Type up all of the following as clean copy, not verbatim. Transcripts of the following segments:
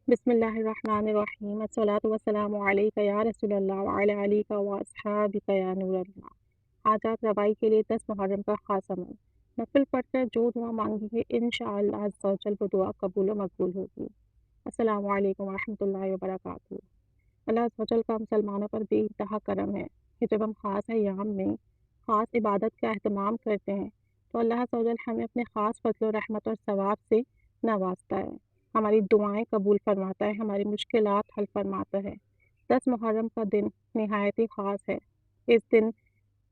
بسم اللہ الرحمن الرحیم الصلاۃ والسلام علیک یا رسول اللہ وعلی علیک و اصحابک یا نور اللہ۔ آج آپ روائی کے لیے 10 محرم کا خاص عمل نفل پڑھ کر جو دعا مانگی ہے انشاءاللہ عز و جل وہ دعا قبول و مقبول ہوگی۔ السلام علیکم ورحمۃ اللہ وبرکاتہ۔ اللہ عز و جل کا مسلمانوں پر بے انتہا کرم ہے کہ جب ہم خاص ایام میں خاص عبادت کا اہتمام کرتے ہیں تو اللہ عز و جل ہمیں اپنے خاص فضل و رحمت اور ثواب سے نوازتا ہے، ہماری دعائیں قبول فرماتا ہے، ہماری مشکلات حل فرماتا ہے۔ 10 محرم کا دن نہایت ہی خاص ہے۔ اس دن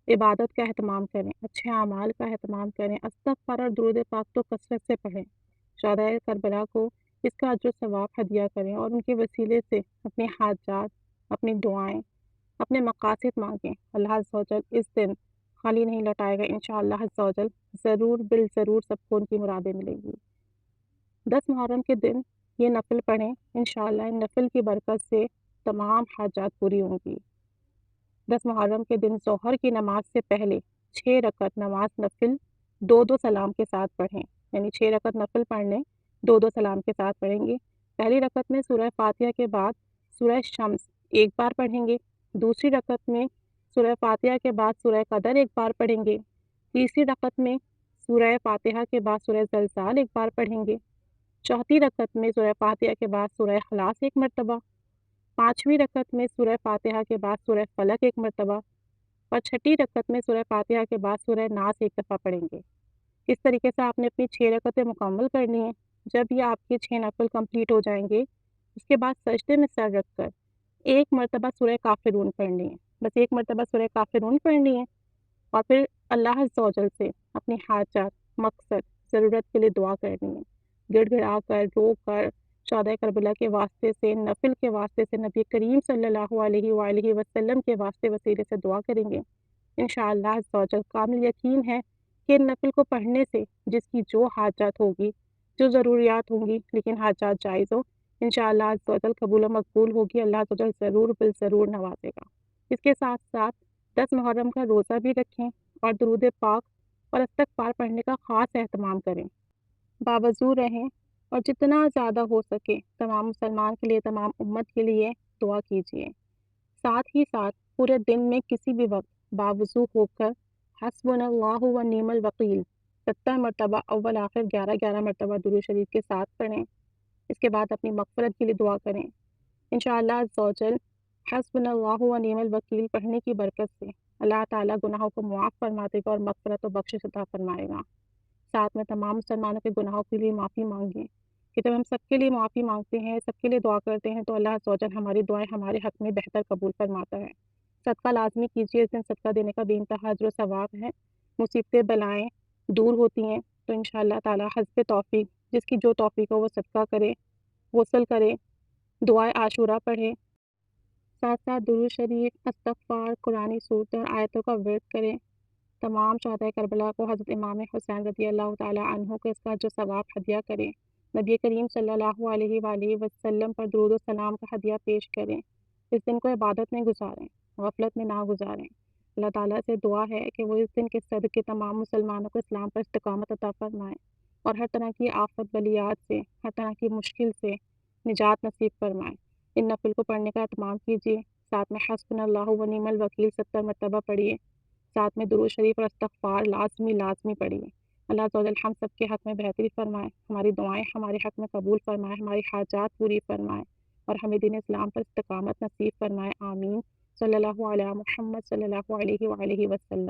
عبادت کا اہتمام کریں، اچھے اعمال کا اہتمام کریں، استغفار اور درود پاک تو کثرت سے پڑھیں، شہدائے کربلا کو اس کا اجر و ثواب ہدیہ کریں اور ان کے وسیلے سے اپنے حاجات، اپنی دعائیں، اپنے مقاصد مانگیں۔ اللہ عز و جل اس دن خالی نہیں لوٹائے گا، انشاءاللہ عز و جل ضرور بالضرور سب کو ان کی مرادیں ملیں گی۔ 10 محرم کے دن یہ نفل پڑھیں، انشاءاللہ ان نفل کی برکت سے تمام حاجات پوری ہوں گی۔ 10 محرم کے دن ظہر کی نماز سے پہلے 6 رکعت نماز نفل 2 سلام کے ساتھ پڑھیں، یعنی 6 رکعت نفل پڑھنے 2 سلام کے ساتھ پڑھیں گے۔ پہلی رکعت میں سورہ فاتحہ کے بعد سورہ شمس ایک بار پڑھیں گے، دوسری رکعت میں سورہ فاتحہ کے بعد سورہ قدر ایک بار پڑھیں گے، تیسری رکعت میں سورہ فاتحہ کے بعد سورہ زلزال ایک بار پڑھیں گے، چوتھی رکعت میں سورہ فاتحہ کے بعد سورہ اخلاص ایک مرتبہ، پانچویں رکعت میں سورہ فاتحہ کے بعد سورہ فلق ایک مرتبہ اور چھٹی رکعت میں سورہ فاتحہ کے بعد سورہ ناس ایک دفعہ پڑھیں گے۔ اس طریقے سے آپ نے اپنی 6 رکعتیں مکمل کرنی ہیں۔ جب یہ آپ کے 6 نفل کمپلیٹ ہو جائیں گے، اس کے بعد سجدے میں سر رکھ کر ایک مرتبہ سورہ کافرون پڑھنی ہے، بس ایک مرتبہ سورہ کافرون پڑھنی ہے اور پھر اللہ عز و جل سے اپنی حاجات، مقصد، ضرورت کے لیے دعا کرنی ہے، گڑ گڑا کر، رو کر، شہدائے کربلا کے واسطے سے، نفل کے واسطے سے، نبی کریم صلی اللہ علیہ وآلہ وسلم کے واسطے وسیلے سے دعا کریں گے۔ انشاءاللہ عز و جل کامل یقین ہے کہ ان نفل کو پڑھنے سے جس کی جو حاجات ہوگی، جو ضروریات ہوں گی، لیکن حاجات جائز ہو، انشاءاللہ عز و جل قبول و مقبول ہوگی، اللہ عز و جل ضرور بالضرور نوازے گا۔ اس کے ساتھ ساتھ 10 محرم کا روزہ بھی رکھیں اور درود پاک اور استغفار پڑھنے کا خاص اہتمام کریں، باوضو رہیں اور جتنا زیادہ ہو سکے تمام مسلمان کے لیے، تمام امت کے لیے دعا کیجیے۔ ساتھ ہی ساتھ پورے دن میں کسی بھی وقت باوضو ہو کر حسبنا اللہ و نعم الوکیل 70 مرتبہ اول آخر 11 مرتبہ درود شریف کے ساتھ پڑھیں۔ اس کے بعد اپنی مغفرت کے لیے دعا کریں۔ انشاءاللہ عز و جل حسبنا اللہ و نعم الوکیل پڑھنے کی برکت سے اللہ تعالیٰ گناہوں کو معاف فرما دے گا اور مغفرت و بخشش عطا فرمائے گا۔ ساتھ میں تمام مسلمانوں کے گناہوں کے لیے معافی مانگیں کہ جب ہم سب کے لیے معافی مانگتے ہیں، سب کے لیے دعا کرتے ہیں تو اللہ عز و جل ہماری دعائیں ہمارے حق میں بہتر قبول فرماتا ہے۔ صدقہ لازمی کیجیے، اس دن صدقہ دینے کا بے انتہا اجر و ثواب ہے، مصیبتیں بلائیں دور ہوتی ہیں، تو انشاءاللہ تعالیٰ حسب توفیق جس کی جو توفیق ہو وہ صدقہ کرے، غسل کرے، دعائے عاشورہ پڑھے، ساتھ ساتھ درود شریف، استغفار، قرآنی صورتیں اور آیتوں کا ورد کریں۔ تمام شہدائے کربلا کو حضرت امام حسین رضی اللہ تعالیٰ عنہ کو اس کا جو ثواب ہدیہ کریں، نبی کریم صلی اللہ علیہ وآلہ وسلم پر درود و سلام کا ہدیہ پیش کریں۔ اس دن کو عبادت میں گزاریں، غفلت میں نہ گزاریں۔ اللہ تعالیٰ سے دعا ہے کہ وہ اس دن کے صدقے تمام مسلمانوں کو اسلام پر استقامت عطا فرمائیں اور ہر طرح کی آفت بلیات سے، ہر طرح کی مشکل سے نجات نصیب فرمائیں۔ ان نفل کو پڑھنے کا اہتمام کیجیے، ساتھ میں حسبنا اللہ و نعم الوکیل 70 مرتبہ پڑھیے، ساتھ میں درود شریف اور استغفار لازمی پڑھیے۔ اللہ عز و جل ہم سب کے حق میں بہتری فرمائے، ہماری دعائیں ہمارے حق میں قبول فرمائے، ہماری حاجات پوری فرمائے اور ہمیں دین اسلام پر استقامت نصیب فرمائے، آمین۔ صلی اللہ علیہ محمد صلی اللہ علیہ وآلہ وسلم۔